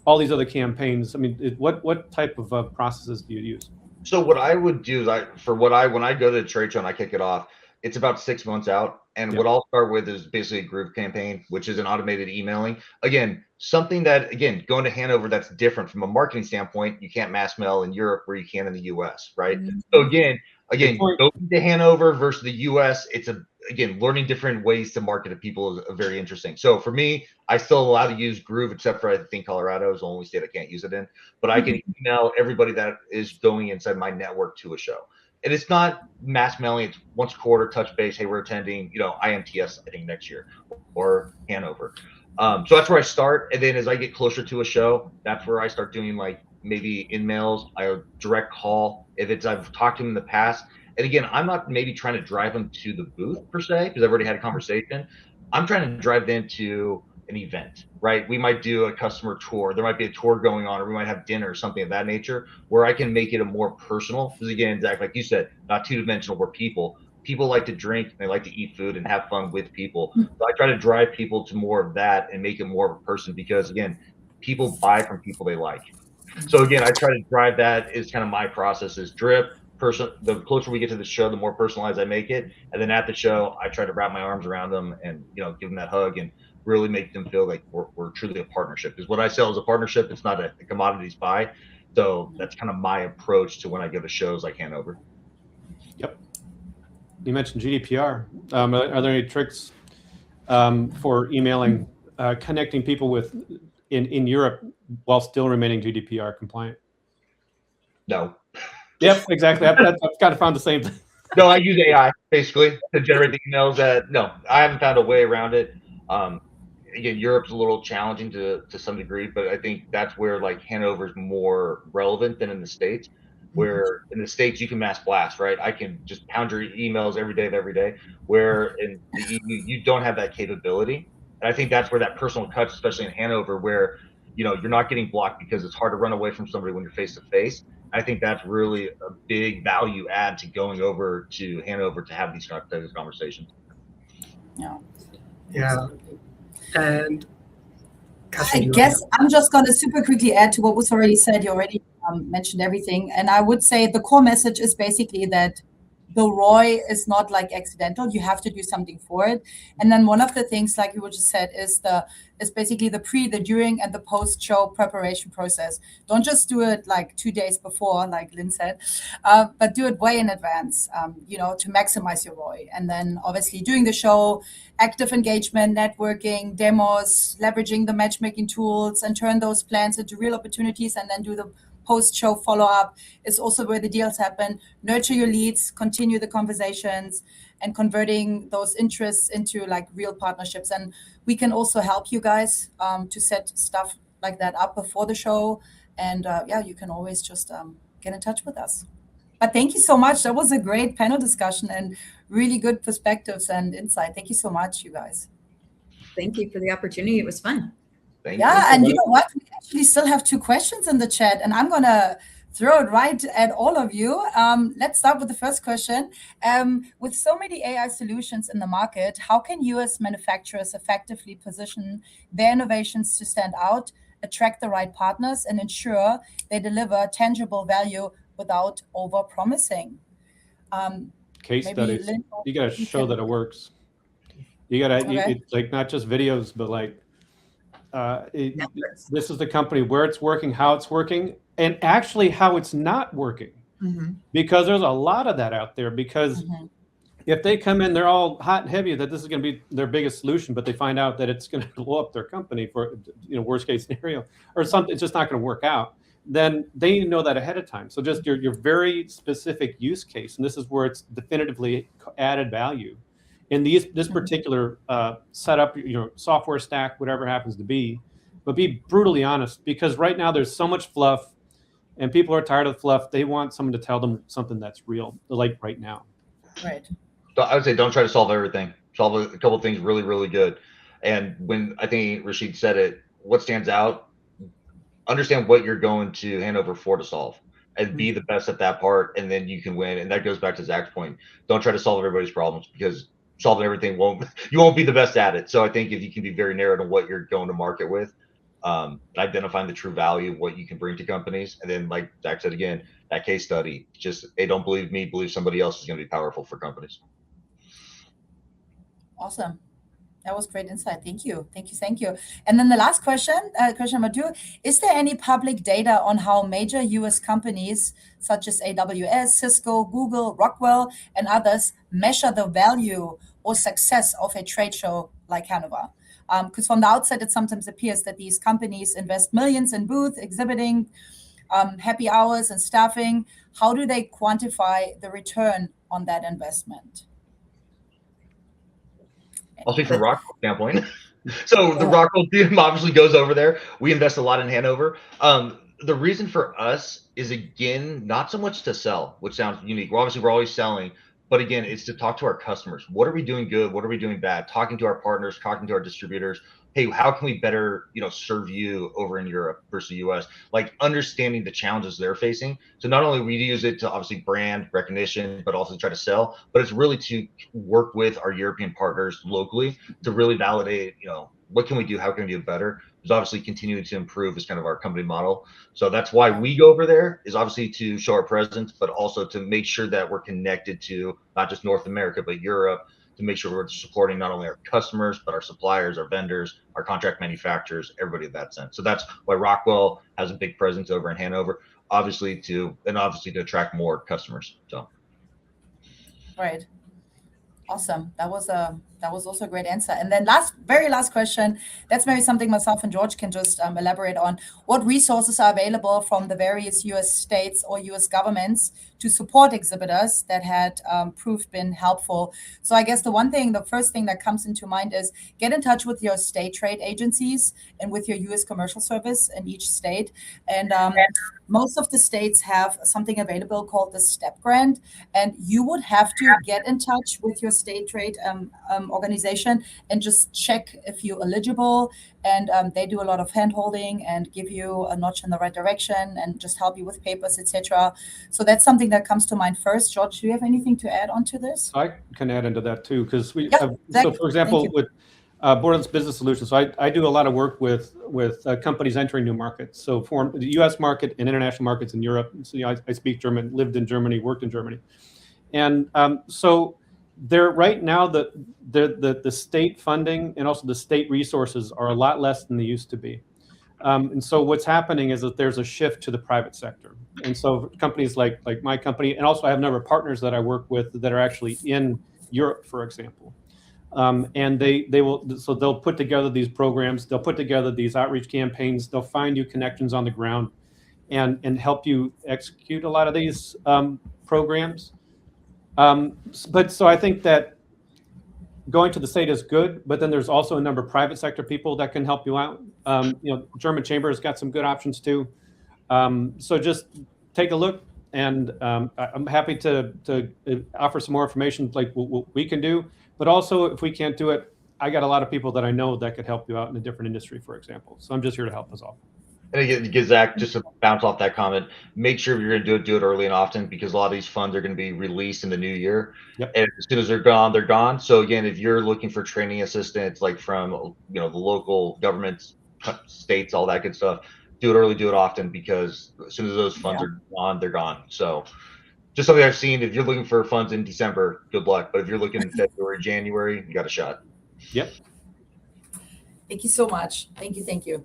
all these other campaigns. I mean, what type of processes do you use? So what I would do is when I go to the trade show and I kick it off, it's about 6 months out. And Yep. what I'll start with is basically a group campaign, which is an automated emailing. Again, something that, again, going to Hanover, that's different from a marketing standpoint. You can't mass mail in Europe where you can in the US, right? Mhm. So again, Good point. going to Hanover versus the US, again, learning different ways to market to people is very interesting. So for me, I still allow to use Groove, except for I think Colorado is the only state I can't use it in. But I can email everybody that is going inside my network to a show. And it's not mass mailing. It's once a quarter, touch base. Hey, we're attending, IMTS, I think, next year, or Hanover. So that's where I start. And then as I get closer to a show, that's where I start doing like maybe in mails, I direct call. If I've talked to them in the past. And again, I'm not maybe trying to drive them to the booth per se, because I've already had a conversation. I'm trying to drive them to an event, right? We might do a customer tour. There might be a tour going on, or we might have dinner or something of that nature, where I can make it a more personal. Because again, Zach, like you said, not two-dimensional. We're people. People like to drink, they like to eat food and have fun with people. So I try to drive people to more of that and make it more of a person, because again, people buy from people they like. So again, I try to drive that. Is kind of my process is drip. The closer we get to the show, the more personalized I make it. And then at the show, I try to wrap my arms around them and give them that hug and really make them feel like we're truly a partnership. Because what I sell is a partnership. It's not a commodities buy. So that's kind of my approach to when I go to shows like Hanover. Yep. You mentioned GDPR. Are there any tricks for emailing, connecting people with in Europe while still remaining GDPR compliant? No. Yep, exactly. I've kind of found the same thing. No, I use AI basically to generate the emails. No, I haven't found a way around it. Again, Europe's a little challenging to some degree, but I think that's where like Hanover's more relevant than in the States, where in the States you can mass blast, right? I can just pound your emails every day, where in the EU you don't have that capability. And I think that's where that personal touch, especially in Hanover, where you're not getting blocked because it's hard to run away from somebody when you're face to face. I think that's really a big value add to going over to Hanover to have these conversations. Yeah. Yeah. And I Catherine, guess I'm just going to super quickly add to what was already said. You already mentioned everything. And I would say the core message is basically that the ROI is not like accidental. You have to do something for it. And then one of the things, like you just said, is basically the pre, the during, and the post-show preparation process. Don't just do it like 2 days before, like Lynn said, but do it way in advance, to maximize your ROI. And then obviously during the show, active engagement, networking, demos, leveraging the matchmaking tools, and turn those plans into real opportunities, and then do the post-show follow-up is also where the deals happen. Nurture your leads, continue the conversations, and converting those interests into like real partnerships. And we can also help you guys to set stuff like that up before the show. And you can always just get in touch with us. But thank you so much. That was a great panel discussion and really good perspectives and insight. Thank you so much, you guys. Thank you for the opportunity. It was fun. Thank you. And you know what? We actually still have 2 questions in the chat, and I'm going to throw it right at all of you. Let's start with the first question. With so many AI solutions in the market, how can US manufacturers effectively position their innovations to stand out, attract the right partners, and ensure they deliver tangible value without over-promising? Case studies. Lynn, You got to show that it works. You got to, Okay. it's like not just videos, but like, this is the company where it's working, how it's working, and actually how it's not working. Because there's a lot of that out there. Because if they come in, they're all hot and heavy that this is going to be their biggest solution, but they find out that it's going to blow up their company for worst case scenario or something, it's just not going to work out. Then they know that ahead of time. So just your very specific use case, and this is where it's definitively added value. In this particular setup, software stack, whatever happens to be, but be brutally honest, because right now there's so much fluff and people are tired of fluff. They want someone to tell them something that's real, like right now. Right. So I would say don't try to solve everything. Solve a couple of things really, really good. And when I think Rashid said it, what stands out, understand what you're going to Hanover for to solve. And be the best at that part, and then you can win. And that goes back to Zach's point. Don't try to solve everybody's problems, because solving everything you won't be the best at it. So I think if you can be very narrow to what you're going to market with, identifying the true value of what you can bring to companies. And then, like Zach said again, that case study, just, hey, don't believe me, believe somebody else, is going to be powerful for companies. Awesome. That was great insight. Thank you. Thank you. Thank you. And then the last question, question number 2, is there any public data on how major US companies such as AWS, Cisco, Google, Rockwell, and others measure the value or success of a trade show like Hanover? Because from the outset, it sometimes appears that these companies invest millions in booth, exhibiting, happy hours and staffing. How do they quantify the return on that investment? I'll speak from Rockwell standpoint. So the Rockwell team obviously goes over there. We invest a lot in Hanover. The reason for us is, again, not so much to sell, which sounds unique. We're always selling, but again, it's to talk to our customers. What are we doing good? What are we doing bad? Talking to our partners, talking to our distributors. Hey, how can we better, serve you over in Europe versus the US? Like understanding the challenges they're facing. So not only we use it to obviously brand recognition, but also try to sell, but it's really to work with our European partners locally to really validate, what can we do? How can we do it better? Because obviously continuing to improve is kind of our company model. So that's why we go over there, is obviously to show our presence, but also to make sure that we're connected to not just North America, but Europe, to make sure we're supporting not only our customers, but our suppliers, our vendors, our contract manufacturers, everybody in that sense. So that's why Rockwell has a big presence over in Hanover, obviously to attract more customers. So. Right. Awesome. That was also a great answer. And then very last question. That's maybe something myself and George can just elaborate on. What resources are available from the various U.S. states or U.S. governments to support exhibitors that had proved been helpful? So I guess the first thing that comes into mind is get in touch with your state trade agencies and with your U.S. Commercial Service in each state. And most of the states have something available called the STEP grant, and you would have to get in touch with your state trade organization and just check if you're eligible. And they do a lot of hand-holding and give you a notch in the right direction and just help you with papers, etc. So that's something that comes to mind first. George, do you have anything to add on to this? I can add into that too, because Exactly. so for example, with Borland's Business Solutions, so I do a lot of work with companies entering new markets. So for the U.S. market and international markets in Europe. So I speak German, lived in Germany, worked in Germany, and so there right now the state funding and also the state resources are a lot less than they used to be. And so what's happening is that there's a shift to the private sector. And so companies like my company, and also I have a number of partners that I work with that are actually in Europe, for example. And they'll put together these programs, they'll put together these outreach campaigns, they'll find you connections on the ground and help you execute a lot of these programs. But so I think that going to the state is good, but then there's also a number of private sector people that can help you out. German Chamber has got some good options too. So just take a look, and I'm happy to offer some more information like what we can do. But also, if we can't do it, I got a lot of people that I know that could help you out in a different industry, for example. So I'm just here to help us all. And again, Zach, just to bounce off that comment, make sure if you're going to do it early and often, because a lot of these funds are going to be released in the new year. Yep. And as soon as they're gone, they're gone. So again, if you're looking for training assistance, like from the local governments, states, all that good stuff, do it early, do it often, because as soon as those funds are gone, they're gone. So just something I've seen. If you're looking for funds in December, good luck. But if you're looking in February, January, you got a shot. Yep. Thank you so much. Thank you. Thank you.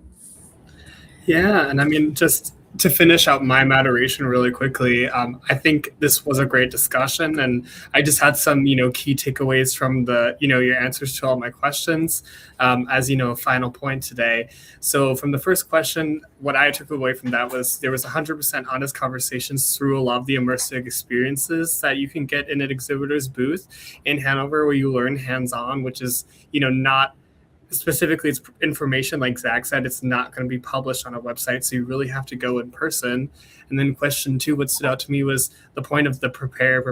Yeah, and I mean, just to finish out my moderation really quickly, I think this was a great discussion, and I just had some, key takeaways from the, your answers to all my questions, as, final point today. So from the first question, what I took away from that was there was 100% honest conversations through a lot of the immersive experiences that you can get in an exhibitor's booth in Hanover, where you learn hands-on, which is, not specifically, it's information, like Zach said, it's not going to be published on a website, so you really have to go in person. And then question 2, what stood out to me was the point of the prepare.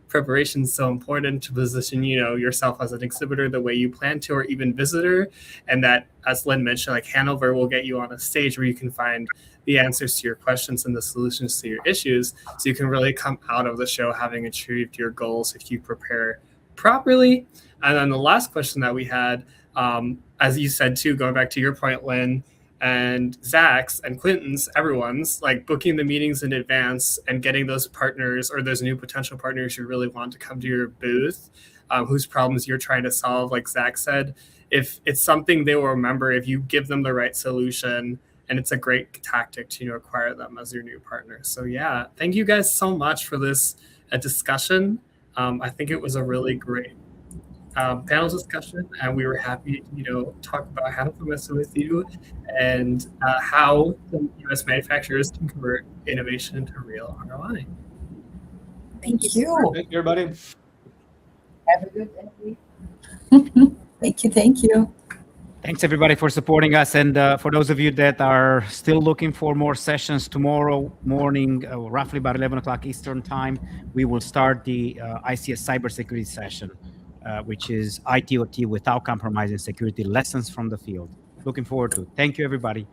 Preparation is so important to position, yourself as an exhibitor the way you plan to, or even visitor. And that, as Lynn mentioned, like Hanover will get you on a stage where you can find the answers to your questions and the solutions to your issues, so you can really come out of the show having achieved your goals if you prepare properly. And then the last question that we had, as you said too, going back to your point, Lynn, and Zach's and Quentin's, everyone's like booking the meetings in advance and getting those partners or those new potential partners you really want to come to your booth, whose problems you're trying to solve. Like Zach said, if it's something they will remember, if you give them the right solution, and it's a great tactic to acquire them as your new partner. So yeah, thank you guys so much for this discussion. I think it was a really great panel discussion, and we were happy to talk about Hannover Messe with you and how the U.S. manufacturers can convert innovation into real ROI. Thank you. Thank you, everybody. Have a good day. Thank you. Thanks everybody for supporting us. And for those of you that are still looking for more sessions, tomorrow morning, roughly about 11 o'clock Eastern time, we will start the ICS cybersecurity session, which is IT/OT without compromising security, lessons from the field. Looking forward to it. Thank you, everybody.